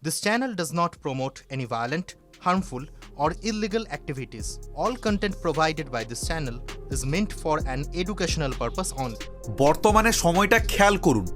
This channel does not promote any violent, harmful, or illegal activities. All content provided by this channel is meant for an educational purpose only. বর্তমানে সময়টা খেয়াল করুন।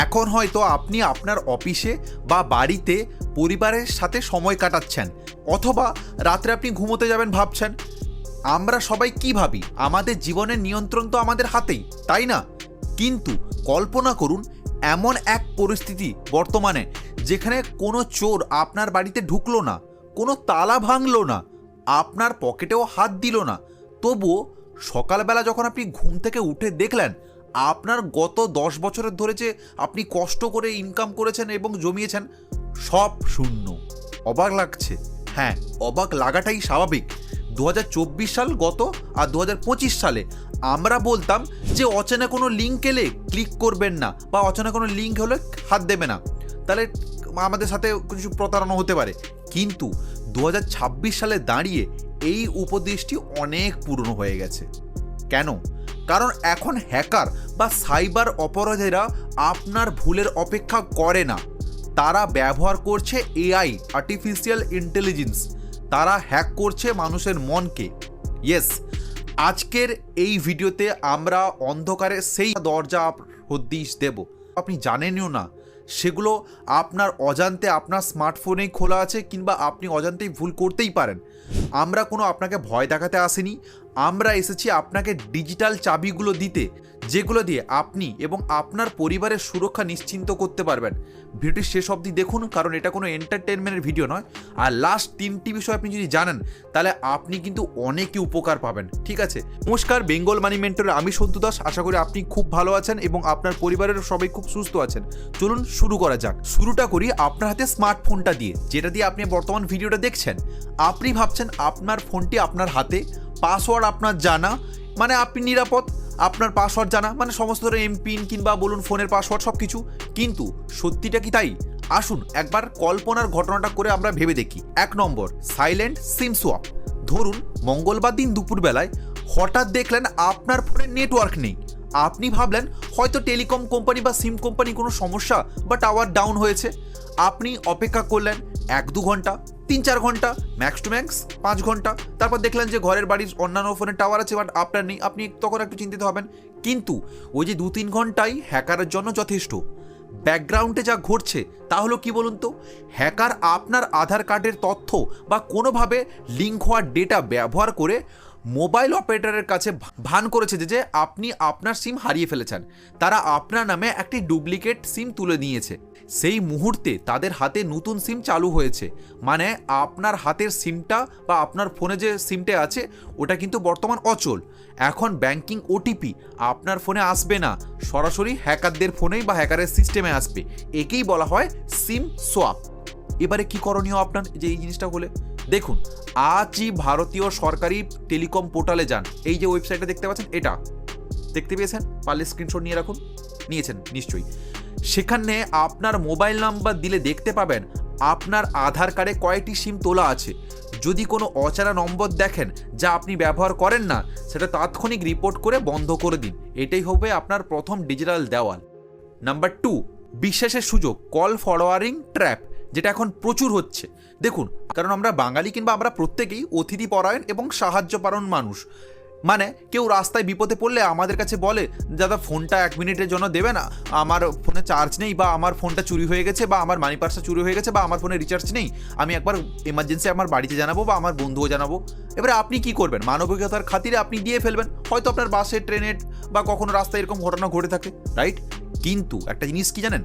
এখন হয়তো আপনি আপনার অফিসে বা বাড়িতে পরিবারের সাথে সময় কাটাচ্ছেন, অথবা রাত্রে আপনি ঘুমোতে যাবেন ভাবছেন। আমরা সবাই কি ভাবি, আমাদের জীবনের নিয়ন্ত্রণ তো আমাদের হাতেই, তাই না? কিন্তু কল্পনা করুন এমন এক পরিস্থিতি বর্তমানে যেখানে কোনো চোর আপনার বাড়িতে ঢুকলো না, কোনো তালা ভাঙলো না, আপনার পকেটেও হাত দিল না, তবুও সকালবেলা যখন আপনি ঘুম থেকে উঠে দেখলেন আপনার গত 10 বছরের ধরে যে আপনি কষ্ট করে ইনকাম করেছেন এবং জমিয়েছেন সব শূন্য। অবাক লাগছে? হ্যাঁ, অবাক লাগাটাই স্বাভাবিক। 2024 সাল গত, আর 2025 সালে আমরা বলতাম যে অচেনা কোনো লিঙ্ক এলে ক্লিক করবেন না, বা অচেনা কোনো লিঙ্ক হলে হাত দেবে না, তাহলে আমাদের সাথে কিছু প্রতারণা হতে পারে। কিন্তু 2026 সালে দাঁড়িয়ে এই উপদেশটি অনেক পুরনো হয়ে গেছে। কেন? কারণ এখন হ্যাকার বা সাইবার অপরাধীরা আপনার ভুলের অপেক্ষা করে না। তারা ব্যবহার করছে এআই, আর্টিফিশিয়াল ইন্টেলিজেন্স। তারা হ্যাক করছে মানুষের মনকে। ইয়েস, আজকের এই ভিডিওতে আমরা অন্ধকারে সেই দরজা হদিশ দেব, আপনি জানেনও না সেগুলো আপনার অজান্তে আপনার স্মার্টফোনেই খোলা আছে, কিংবা আপনি অজান্তেই ভুল করতেই পারেন। আমরা কোনো আপনাকে ভয় দেখাতে আসিনি, আমরা এসেছি আপনাকে ডিজিটাল চাবিগুলো দিতে, যেগুলো দিয়ে আপনি এবং আপনার পরিবারের সুরক্ষা নিশ্চিন্ত করতে পারবেন। ভিডিওটি শেষ অবধি দেখুন, কারণ এটা কোনো এন্টারটেনমেন্টের ভিডিও নয়। আর লাস্ট 3টি বিষয় আপনি যদি জানেন তাহলে আপনি কিন্তু অনেকই উপকার পাবেন। ঠিক আছে? নমস্কার, বেঙ্গল মানি মেন্টরে আমি সন্তু দাস। আশা করি আপনি খুব ভালো আছেন এবং আপনার পরিবারের সবাই খুব সুস্থ আছেন। চলুন শুরু করা যাক। শুরুটা করি আপনার হাতে স্মার্টফোনটা দিয়ে, যেটা দিয়ে আপনি বর্তমান ভিডিওটা দেখছেন। আপনি ভাবছেন আপনার ফোনটি আপনার হাতে, পাসওয়ার্ড আপনার জানা, মানে আপনি নিরাপদ। আপনার পাসওয়ার্ড জানা মানে সমস্ত ধরনের এমপিন কিংবা বলুন ফোনের পাসওয়ার্ড সব কিছু। কিন্তু সত্যিটা কি তাই? আসুন একবার কল্পনার ঘটনাটা করে আমরা ভেবে দেখি। 1 নম্বর, সাইলেন্ট সিম সোয়াপ। ধরুন মঙ্গলবার দিন দুপুরবেলায় হঠাৎ দেখলেন আপনার ফোনে নেটওয়ার্ক নেই। আপনি ভাবলেন হয়তো টেলিকম কোম্পানি বা সিম কোম্পানি কোনো সমস্যা বা টাওয়ার ডাউন হয়েছে। আপনি অপেক্ষা করলেন 1-2 ঘন্টা, 3-4 ঘন্টা, ম্যাক্স টু ম্যাক্স 5 ঘন্টা। তারপর দেখলেন যে ঘরের বাড়ির অন্যান্য ফোনে টাওয়ার আছে, বাট আপনার নেই। আপনি তখন একটু চিন্তিত হবেন। কিন্তু ওই যে 2-3 ঘন্টাই হ্যাকারের জন্য যথেষ্ট। ব্যাকগ্রাউন্ডে যা ঘটছে তা হলো কি বলুন তো? হ্যাকার আপনার আধার কার্ডের তথ্য বা কোনোভাবে লিঙ্ক হওয়ার ডেটা ব্যবহার করে মোবাইল অপারেটরের কাছে ভান করেছে যে আপনি আপনার সিম হারিয়ে ফেলেছেন। তারা আপনার নামে একটি ডুপ্লিকেট সিম তুলে নিয়েছে। সেই মুহূর্তে তাদের হাতে নতুন সিম চালু হয়েছে, মানে আপনার হাতের সিমটা বা আপনার ফোনে যে সিমটা আছে ওটা কিন্তু বর্তমান অচল। এখন ব্যাংকিং ওটিপি আপনার ফোনে আসবে না, সরাসরি হ্যাকারদের ফোনেই বা হ্যাকারের সিস্টেমে আসবে। একেই বলা হয় সিম সোয়াপ। এবারে কি করণীয় আপনার যে এই জিনিসটা হলে? দেখুন, আজই ভারতীয় সরকারি টেলিকম পোর্টালে যান। এই যে ওয়েবসাইটটা দেখতে পাচ্ছেন, এটা দেখতে পেয়েছেন? পারলে স্ক্রিনশট নিয়ে রাখুন। নিয়েছেন নিশ্চয়ই। সেখানে আপনার মোবাইল নাম্বার দিলে দেখতে পাবেন আপনার আধার কার্ডে কয়টি সিম তোলা আছে। যদি কোনো অচেনা নম্বর দেখেন যা আপনি ব্যবহার করেন না, সেটা তাৎক্ষণিক রিপোর্ট করে বন্ধ করে দিন। এটাই হবে আপনার প্রথম ডিজিটাল দেওয়াল। নাম্বার 2, বিশ্বাসের সুযোগ, কল ফরওয়ার্ডিং ট্র্যাপ, যেটা এখন প্রচুর হচ্ছে। দেখুন, কারণ আমরা বাঙালি কিংবা আমরা প্রত্যেকেই অতিথি পরায়ণ এবং সাহায্যপরায়ণ মানুষ। মানে কেউ রাস্তায় বিপদে পড়লে আমাদের কাছে বলে, দাদা ফোনটা 1 মিনিটের জন্য দেবে না, আমার ফোনে চার্জ নেই, বা আমার ফোনটা চুরি হয়ে গেছে, বা আমার মানি পার্সটা চুরি হয়ে গেছে, বা আমার ফোনে রিচার্জ নেই, আমি একবার এমার্জেন্সি আমার বাড়িতে জানাবো বা আমার বন্ধুও জানাবো। এবারে আপনি কি করবেন? মানবিকতার খাতিরে আপনি দিয়ে ফেলবেন। হয়তো আপনার বাসে, ট্রেনে বা কখনো রাস্তায় এরকম ঘটনা ঘটে থাকে, রাইট? কিন্তু একটা জিনিস কি জানেন?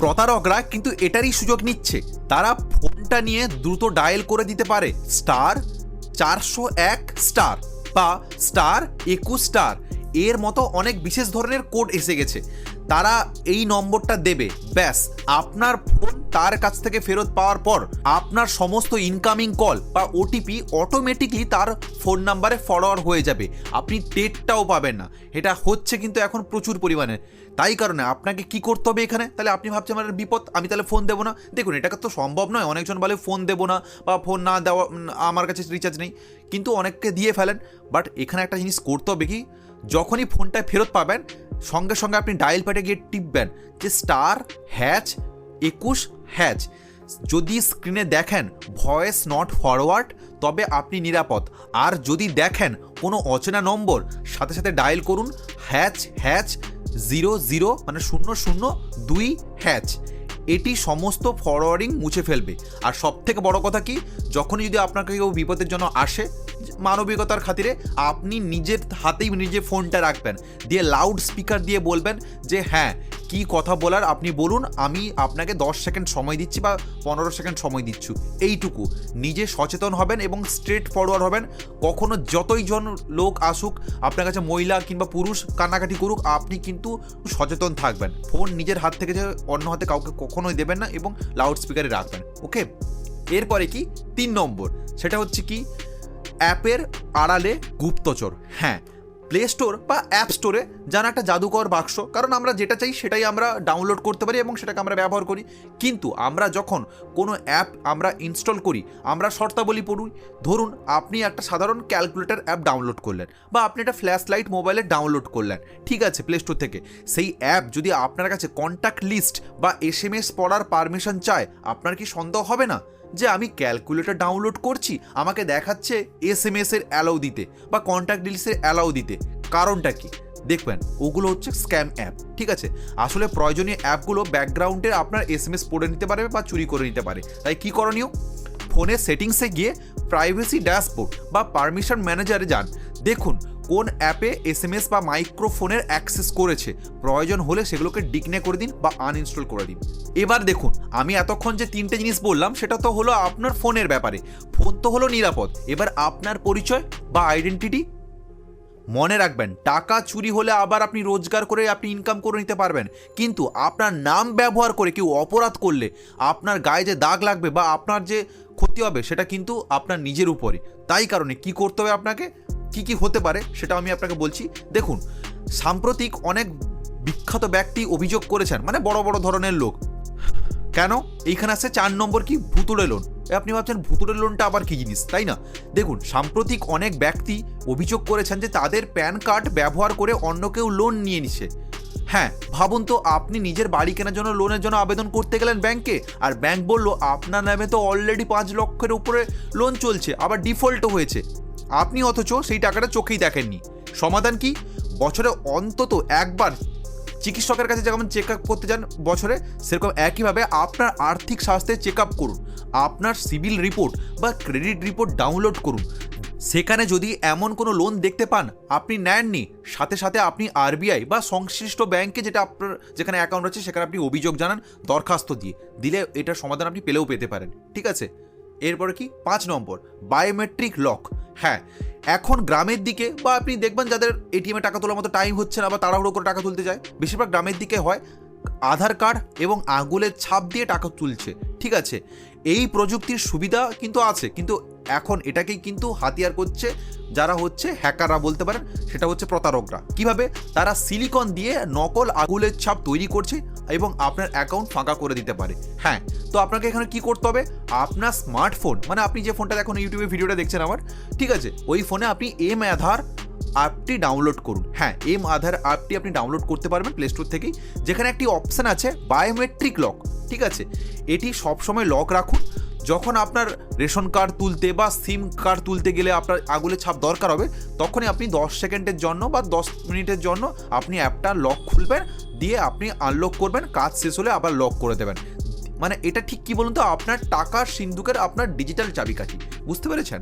প্রতারকরা কিন্তু এটারই সুযোগ নিচ্ছে। তারা ফোনটা নিয়ে দ্রুত ডায়াল করে দিতে পারে *401* বা *21*, এর মতো অনেক বিশেষ ধরনের কোড এসে গেছে। তারা এই নম্বরটা দেবে, ব্যাস আপনার ফোন তার কাছ থেকে ফেরত পাওয়ার পর আপনার সমস্ত ইনকামিং কল বা ওটিপি অটোমেটিকলি তার ফোন নাম্বারে ফরওয়ার্ড হয়ে যাবে। আপনি টেটটাও পাবেন না। এটা হচ্ছে কিন্তু এখন প্রচুর পরিমাণে। তাই কারণে আপনাকে কি করতে হবে এখানে? তাহলে আপনি ভাবছেন আমার বিপদ, আমি তাহলে ফোন দেবো না। দেখুন, এটা তো সম্ভব নয়। অনেকজন বলে ফোন দেবো না বা ফোন না দেওয়া, আমার কাছে রিচার্জ নেই, কিন্তু অনেককে দিয়ে ফেলেন। বাট এখানে একটা জিনিস করতে হবে কি, যখনই ফোনটা ফেরত পাবেন সঙ্গে সঙ্গে আপনি ডায়াল প্যাডে গিয়ে টিপবেন যে *#21#। যদি স্ক্রিনে দেখেন ভয়েস নট ফরওয়ার্ড তবে আপনি নিরাপদ। আর যদি দেখেন কোনো অচেনা নম্বর, সাথে সাথে ডায়াল করুন #00 মানে 002#। এটি সমস্ত ফরওয়ার্ডিং মুছে ফেলবে। আর সবথেকে বড় কথা কি, যখনই যদি আপনাকে কেউ বিপদের জন্য আসে, মানবিকতার খাতিরে আপনি নিজের হাতেই নিজে ফোনটা রাখবেন, দিয়ে লাউড স্পিকার দিয়ে বলবেন যে হ্যাঁ কি কথা বলার আপনি বলুন, আমি আপনাকে 10 সেকেন্ড সময় দিচ্ছি বা 15 সেকেন্ড সময় দিচ্ছি। এইটুকু নিজে সচেতন হবেন এবং স্ট্রেট ফরওয়ার্ড হবেন। কখনো যতই জন লোক আসুক আপনার কাছে, মহিলা কিংবা পুরুষ কান্নাকাটি করুক, আপনি কিন্তু সচেতন থাকবেন। ফোন নিজের হাত থেকে যে অন্য হাতে কাউকে কখনোই দেবেন না এবং লাউড স্পিকারে রাখবেন। ওকে, এরপরে কি 3 নম্বর, সেটা হচ্ছে কি অ্যাপের আড়ালে গুপ্তচর। হ্যাঁ, প্লে স্টোর বা অ্যাপ স্টোরে জানা একটা জাদুকর বাক্স, কারণ আমরা যেটা চাই সেটাই আমরা ডাউনলোড করতে পারি এবং সেটাকে আমরা ব্যবহার করি। কিন্তু আমরা যখন কোনো অ্যাপ আমরা ইনস্টল করি, আমরা শর্তাবলী পড়ি। ধরুন আপনি একটা সাধারণ ক্যালকুলেটর অ্যাপ ডাউনলোড করলেন, বা আপনি একটা ফ্ল্যাশ লাইট মোবাইলে ডাউনলোড করলেন, ঠিক আছে, প্লে স্টোর থেকে। সেই অ্যাপ যদি আপনার কাছে কন্ট্যাক্ট লিস্ট বা SMS পড়ার পারমিশন চায়, আপনার কি সন্দেহ হবে না যে আমি ক্যালকুলেটর ডাউনলোড করছি, আমাকে দেখাচ্ছে SMS এর অ্যালাউ দিতে বা কন্ট্যাক্ট লিস্টের অ্যালাউ দিতে? কারণটা কি? দেখবেন ওগুলো হচ্ছে স্ক্যাম অ্যাপ। ঠিক আছে, আসলে প্রয়োজনীয় অ্যাপগুলো ব্যাকগ্রাউন্ডে আপনার SMS পড়ে নিতে পারে বা চুরি করে নিতে পারে। তাই কি করণীয়? ফোনের সেটিংসে গিয়ে প্রাইভেসি ড্যাশবোর্ড বা পারমিশন ম্যানেজারে যান, দেখুন কোন অ্যাপে SMS বা মাইক্রোফোনের অ্যাক্সেস করেছে। প্রয়োজন হলে সেগুলোকে ডিকনে করে দিন বা আনইনস্টল করে দিন। এবার দেখুন, আমি এতক্ষণ যে 3টে জিনিস বললাম সেটা তো হলো আপনার ফোনের ব্যাপারে। ফোন তো হলো নিরাপদ, এবার আপনার পরিচয় বা আইডেন্টিটি। মনে রাখবেন, টাকা চুরি হলে আবার আপনি রোজগার করে আপনি ইনকাম করে নিতে পারবেন, কিন্তু আপনার নাম ব্যবহার করে কেউ অপরাধ করলে আপনার গায়ে যে দাগ লাগবে বা আপনার যে ক্ষতি হবে সেটা কিন্তু আপনার নিজের উপরে। তাই কারণে কি করতে হবে আপনাকে, কি হতে পারে সেটা আমি আপনাকে বলছি। দেখুন, সাম্প্রতিক অনেক বিখ্যাত ব্যক্তি অভিযোগ করেছেন, মানে বড় বড় ধরনের লোক। কেন? এইখানে আসছে 4 নম্বর কি, ভুতুড়ে লোন। আপনি ভাবছেন ভুতুড়ে লোনটা আবার কি জিনিস, তাই না? দেখুন, সাম্প্রতিক অনেক ব্যক্তি অভিযোগ করেছেন যে তাদের প্যান কার্ড ব্যবহার করে অন্য কেউ লোন নিয়ে নিছে। হ্যাঁ, ভাবুন তো, আপনি নিজের বাড়ি কেনার জন্য লোনের জন্য আবেদন করতে গেলেন ব্যাংকে, আর ব্যাংক বলল আপনার নামে তো অলরেডি 5 লক্ষের উপরে লোন চলছে, আবার ডিফল্টও হয়েছে। আপনি অথচ সেই টাকাটা চোখেই দেখেননি। সমাধান কি? বছরে অন্তত একবার চিকিৎসকের কাছে যেমন চেক আপ করতে যান বছরে, সেরকম একইভাবে আপনার আর্থিক স্বাস্থ্যের চেক আপ করুন। আপনার সিবিল রিপোর্ট বা ক্রেডিট রিপোর্ট ডাউনলোড করুন। সেখানে যদি এমন কোনো লোন দেখতে পান আপনি নেননি, সাথে সাথে আপনি RBI বা সংশ্লিষ্ট ব্যাংকে, যেটা আপনার যেখানে অ্যাকাউন্ট আছে সেখানে আপনি অভিযোগ জানান দরখাস্ত দিলে এটার সমাধান আপনি পেলেও পেতে পারেন। ঠিক আছে, এরপরে কি 5 নম্বর, বায়োমেট্রিক লক। হ্যাঁ, এখন গ্রামের দিকে বা আপনি দেখবেন যাদের ATM-এ টাকা তোলার মতো টাইম হচ্ছে না বা তাড়াহুড়ো করে টাকা তুলতে যায়, বেশিরভাগ গ্রামের দিকে হয় আধার কার্ড এবং আঙুলের ছাপ দিয়ে টাকা তুলছে। ঠিক আছে, এই প্রযুক্তির সুবিধা কিন্তু আছে, কিন্তু এখন এটাকেই কিন্তু হাতিয়ার করছে যারা হচ্ছে হ্যাকাররা বলতে পারেন, সেটা হচ্ছে প্রতারকরা। কিভাবে? তারা সিলিকন দিয়ে নকল আঙুলের ছাপ তৈরি করছে এবং আপনার অ্যাকাউন্ট ফাঁকা করে দিতে পারে। হ্যাঁ, তো আপনাকে এখানে কি করতে হবে? আপনার স্মার্টফোন, মানে আপনি যে ফোনটা এখন ইউটিউবে ভিডিওটা দেখছেন আমার, ঠিক আছে, ওই ফোনে আপনি M-আধার অ্যাপটি ডাউনলোড করুন। হ্যাঁ, M-আধার অ্যাপটি আপনি ডাউনলোড করতে পারবেন প্লে স্টোর থেকেই, যেখানে একটি অপশান আছে বায়োমেট্রিক লক। ঠিক আছে, এটি সবসময় লক রাখুন। যখন আপনার রেশন কার্ড তুলতে বা সিম কার্ড তুলতে গেলে আপনার আঙুলের ছাপ দরকার হবে, তখনই আপনি 10 সেকেন্ডের জন্য বা 10 মিনিটের জন্য আপনি অ্যাপটা লক খুলবেন, দিয়ে আপনি আনলক করবেন, কাজ শেষ হলে আবার লক করে দেবেন। মানে এটা ঠিক কি বলুন তো, আপনার টাকার সিন্ধুকের আপনার ডিজিটাল চাবিকাঠি। বুঝতে পেরেছেন?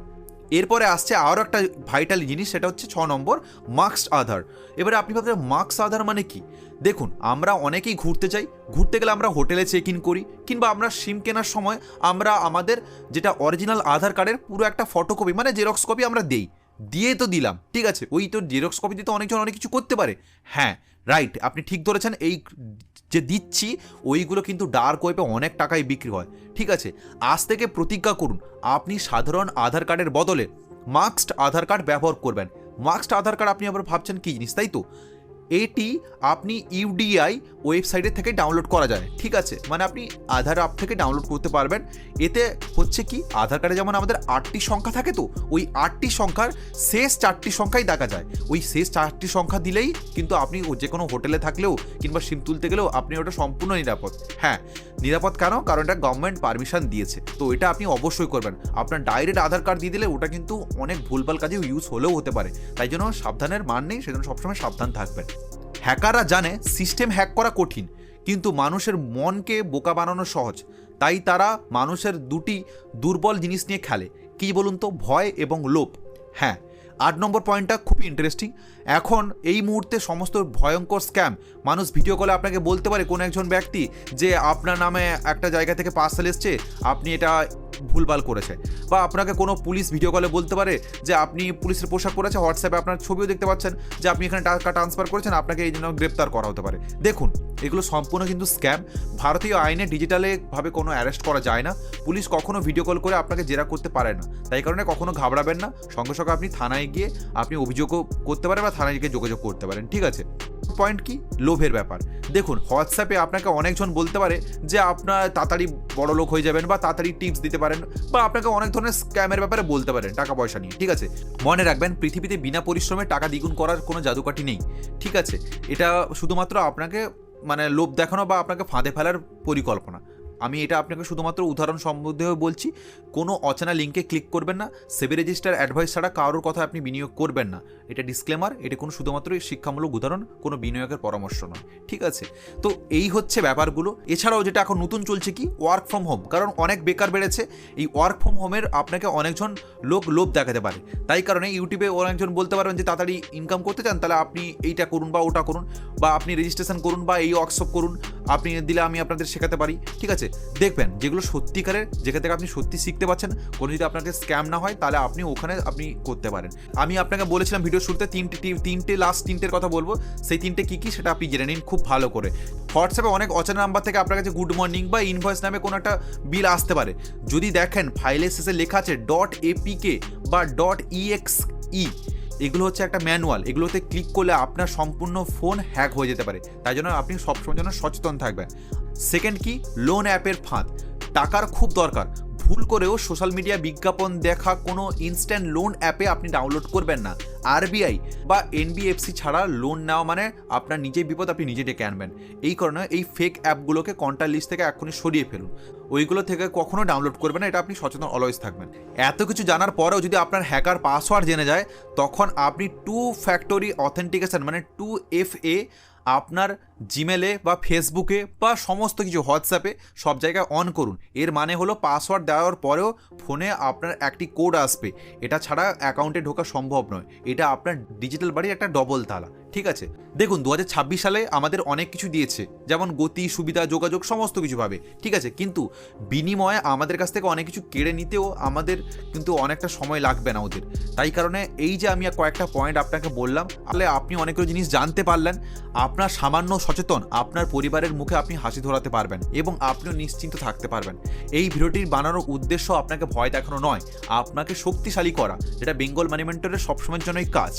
এরপরে আসছে আরও একটা ভাইটাল জিনিস, সেটা হচ্ছে 6 নম্বর, মাস্কড আধার। এবারে আপনি ভাবছেন মাস্কড আধার মানে কি? দেখুন, আমরা অনেকেই ঘুরতে যাই, ঘুরতে গেলে আমরা হোটেলে চেক ইন করি, কিংবা আমরা সিম কেনার সময় আমরা আমাদের যেটা অরিজিনাল আধার কার্ডের পুরো একটা ফটোকপি মানে জেরক্স কপি আমরা দিয়ে তো দিলাম। ঠিক আছে, ওই তো জেরক্স কপি দিয়ে তো অনেকজন অনেক কিছু করতে পারে। হ্যাঁ, রাইট, আপনি ঠিক ধরেছেন। এই যে দিচ্ছি ওইগুলো কিন্তু ডার্ক ওয়েবে অনেক টাকায় বিক্রি হয়। ঠিক আছে, আজ থেকে প্রতিজ্ঞা করুন আপনি সাধারণ আধার কার্ডের বদলে মাস্কড আধার কার্ড ব্যবহার করবেন। মাস্কড আধার কার্ড, আপনি আবার ভাবছেন কি জিনিস, তাই তো? এটি আপনি ইউডিআই ওয়েবসাইটের থেকে ডাউনলোড করা যায়, ঠিক আছে, মানে আপনি আধার অ্যাপ থেকে ডাউনলোড করতে পারবেন। এতে হচ্ছে কি, আধার কার্ডে যেমন আমাদের 8টি সংখ্যা থাকে, তো ওই 8টি সংখ্যার শেষ 4টি সংখ্যাই দেখা যায়। ওই শেষ 4টি সংখ্যা দিলেই কিন্তু আপনি যে কোনো হোটেলে থাকলেও কিংবা সিম তুলতে গেলেও আপনি ওটা সম্পূর্ণ নিরাপদ। হ্যাঁ, নিরাপদ কেন? কারণ এটা গভর্নমেন্ট পারমিশন দিয়েছে, তো এটা আপনি অবশ্যই করবেন। আপনার ডাইরেক্ট আধার কার্ড দিয়ে দিলে ওটা কিন্তু অনেক ভুলভাল কাজে ইউজ হলেও হতে পারে, তাই জন্য সাবধানের মান নেই, সেজন্য সবসময় সাবধান থাকবেন। হ্যাকাররা জানে সিস্টেম হ্যাক করা কঠিন, কিন্তু মানুষের মনকে বোকা বানানো সহজ। তাই তারা মানুষের দুটি দুর্বল জিনিস নিয়ে খেলে, কী বলুন তো? ভয় এবং লোভ। হ্যাঁ, 8 নম্বর পয়েন্টটা খুবই ইন্টারেস্টিং। এখন এই মুহূর্তে সমস্ত ভয়ঙ্কর স্ক্যাম, মানুষ ভিডিও কলে আপনাকে বলতে পারে কোনো একজন ব্যক্তি যে আপনার নামে একটা জায়গা থেকে পার্সেল এসছে, আপনি এটা ভুলভাল করেছে, বা আপনাকে কোনো পুলিশ ভিডিও কলে বলতে পারে যে আপনি পুলিশের পোশাক পরেছে, হোয়াটসঅ্যাপে আপনার ছবিও দেখতে পাচ্ছেন যে আপনি এখানে টাকা ট্রান্সফার করেছেন, আপনাকে এই জন্য গ্রেপ্তার করা হতে পারে। দেখুন, এগুলো সম্পূর্ণ কিন্তু স্ক্যাম। ভারতীয় আইনে ডিজিটালে ভাবে কোনো অ্যারেস্ট করা যায় না। পুলিশ কখনো ভিডিও কল করে আপনাকে জেরা করতে পারে না, তাই কারণে কখনো ঘাবড়াবেন না। সঙ্গে সঙ্গে আপনি থানায় গিয়ে আপনি অভিযোগও করতে পারেন বা থানায় গিয়ে যোগাযোগ করতে পারেন, ঠিক আছে। পয়েন্ট কি? লোভের ব্যাপার। দেখুন, হোয়াটসঅ্যাপে আপনাকে অনেকজন বলতে পারে যে আপনার তাড়াতাড়ি বড় লোক হয়ে যাবেন বা তাড়াতাড়ি টিপস দিতে পারেন, বা আপনাকে অনেক ধরনের স্ক্যামের ব্যাপারে বলতে পারেন টাকা পয়সা নিয়ে, ঠিক আছে। মনে রাখবেন, পৃথিবীতে বিনা পরিশ্রমে টাকা দ্বিগুণ করার কোনো জাদুকাঠি নেই, ঠিক আছে। এটা শুধুমাত্র আপনাকে মানে লোভ দেখানো বা আপনাকে ফাঁদে ফেলার পরিকল্পনা। আমি এটা আপনাকে শুধুমাত্র উদাহরণ সম্বন্ধেও বলছি। কোনো অচেনা লিঙ্কে ক্লিক করবেন না, সেবি রেজিস্টার অ্যাডভাইস ছাড়া কারোর কথা আপনি বিনিয়োগ করবেন না। এটা ডিসক্লেমার, এটা কোনো শুধুমাত্র শিক্ষামূলক উদাহরণ, কোনো বিনিয়োগের পরামর্শ নয়, ঠিক আছে। তো এই হচ্ছে ব্যাপারগুলো। এছাড়াও যেটা এখন নতুন চলছে কি, ওয়ার্ক ফ্রম হোম। কারণ অনেক বেকার বেড়েছে, এই ওয়ার্ক ফ্রম হোমের আপনাকে অনেকজন লোক লোভ দেখাতে পারে। তাই কারণে ইউটিউবে অনেকজন বলতে পারবেন যে তাড়াতাড়ি ইনকাম করতে চান, তাহলে আপনি এইটা করুন বা ওটা করুন, বা আপনি রেজিস্ট্রেশন করুন বা এই ওয়ার্কশপ করুন, আপনি দিলে আমি আপনাদের শেখাতে পারি, ঠিক আছে। দেখবেন যেগুলো সত্যিকারের, যেখান থেকে আপনি সত্যি শিখতে পাচ্ছেন, কোনো যদি আপনাকে স্ক্যাম না হয়, তাহলে আপনি ওখানে আপনি করতে পারেন। আমি আপনাকে বলেছিলাম ভিডিও শুরুতে লাস্ট তিনটের কথা বলবো, সেই তিনটে কী কী সেটা আপনি জেনে নিন খুব ভালো করে। হোয়াটসঅ্যাপে অনেক অচেনা নাম্বার থেকে আপনার কাছে গুড মর্নিং বা ইনভয়েস নামে কোনো একটা বিল আসতে পারে। যদি দেখেন ফাইলের শেষে লেখা আছে .apk বা .exe, এগুলো হচ্ছে একটা ম্যানুয়াল। এগুলোতে ক্লিক করলে আপনার সম্পূর্ণ ফোন হ্যাক হয়ে যেতে পারে, তাই জন্য আপনি সবসময় জন্য সচেতন থাকবেন। সেকেন্ড কি, লোন অ্যাপের ফাঁদ। টাকার খুব দরকার, ভুল করেও সোশ্যাল মিডিয়া বিজ্ঞাপন দেখা কোনো ইনস্ট্যান্ট লোন অ্যাপে আপনি ডাউনলোড করবেন না। আরবিআই বা এনবিএফসি ছাড়া লোন নেওয়া মানে আপনার নিজের বিপদ আপনি নিজে ডেকে আনবেন। এই কারণে এই ফেক অ্যাপগুলোকে কন্ট্যাক্ট লিস্ট থেকে এখনই সরিয়ে ফেলুন, ওইগুলো থেকে কখনো ডাউনলোড করবেন না, এটা আপনি সচেতন অলওয়েজ থাকবেন। এত কিছু জানার পরেও যদি আপনার হ্যাকার পাসওয়ার্ড জেনে যায়, তখন আপনি 2 ফ্যাক্টরি অথেন্টিকেশন মানে 2FA আপনার জিমেলে বা ফেসবুকে বা সমস্ত কিছু হোয়াটসঅ্যাপে সব জায়গায় অন করুন। এর মানে হলো পাসওয়ার্ড দেওয়ার পরেও ফোনে আপনার একটি কোড আসবে, এটা ছাড়া অ্যাকাউন্টে ঢোকা সম্ভব নয়। এটা আপনার ডিজিটাল বাড়ির একটা ডবল তালা, ঠিক আছে। দেখুন, 2026 সালে আমাদের অনেক কিছু দিয়েছে, যেমন গতি, সুবিধা, যোগাযোগ, সমস্ত কিছু পাবে, ঠিক আছে। কিন্তু বিনিময়ে আমাদের কাছ থেকে অনেক কিছু কেড়ে নিতেও আমাদের কিন্তু অনেকটা সময় লাগবে না ওদের। তাই কারণে এই যে আমি কয়েকটা পয়েন্ট আপনাকে বললাম, তাহলে আপনি অনেকগুলো জিনিস জানতে পারলেন। আপনার সামান্য সচেতন, আপনার পরিবারের মুখে আপনি হাসি ধরাতে পারবেন এবং আপনিও নিশ্চিন্ত থাকতে পারবেন। এই ভিডিওটির বানানোর উদ্দেশ্য আপনাকে ভয় দেখানো নয়, আপনাকে শক্তিশালী করা, যেটা বেঙ্গল মানি মেন্টরের সবসময়ের জন্যই কাজ।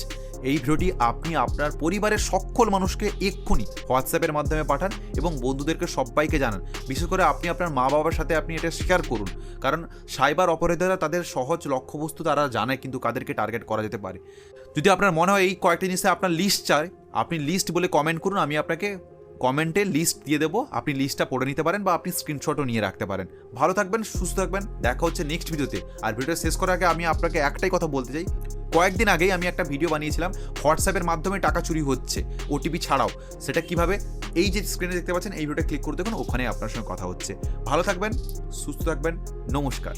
এই ভিডিওটি আপনি আপনার পরিবারের সকল মানুষকে এক্ষুনি হোয়াটসঅ্যাপের মাধ্যমে পাঠান এবং বন্ধুদেরকে সবাইকে জানান। বিশেষ করে আপনি আপনার মা বাবার সাথে আপনি এটা শেয়ার করুন, কারণ সাইবার অপরাধীরা তাদের সহজ লক্ষ্যবস্তু তারা জানে, কিন্তু কাদেরকে টার্গেট করা যেতে পারে। যদি আপনার মনে হয় এই কয়েকটা জিনিসে আপনার লিস্ট চাই, আপনি লিস্ট বলে কমেন্ট করুন, আমি আপনাকে কমেন্টে লিস্ট দিয়ে দেবো, আপনি লিস্টটা পড়ে নিতে পারেন বা আপনি স্ক্রিনশটও নিয়ে রাখতে পারেন। ভালো থাকবেন, সুস্থ থাকবেন, দেখা হচ্ছে নেক্সট ভিডিওতে। আর ভিডিওটা শেষ করার আগে আমি আপনাকে একটাই কথা বলতে চাই, কয়েকদিন আগেই আমি একটা ভিডিও বানিয়েছিলাম হোয়াটসঅ্যাপের মাধ্যমে টাকা চুরি হচ্ছে ওটিপি ছাড়াও, সেটা কিভাবে, এই যে স্ক্রিনে দেখতে পাচ্ছেন এই ভিডিওটা ক্লিক করে দেখুন, ওখানে আপনার সঙ্গে কথা হচ্ছে। ভালো থাকবেন, সুস্থ থাকবেন, নমস্কার।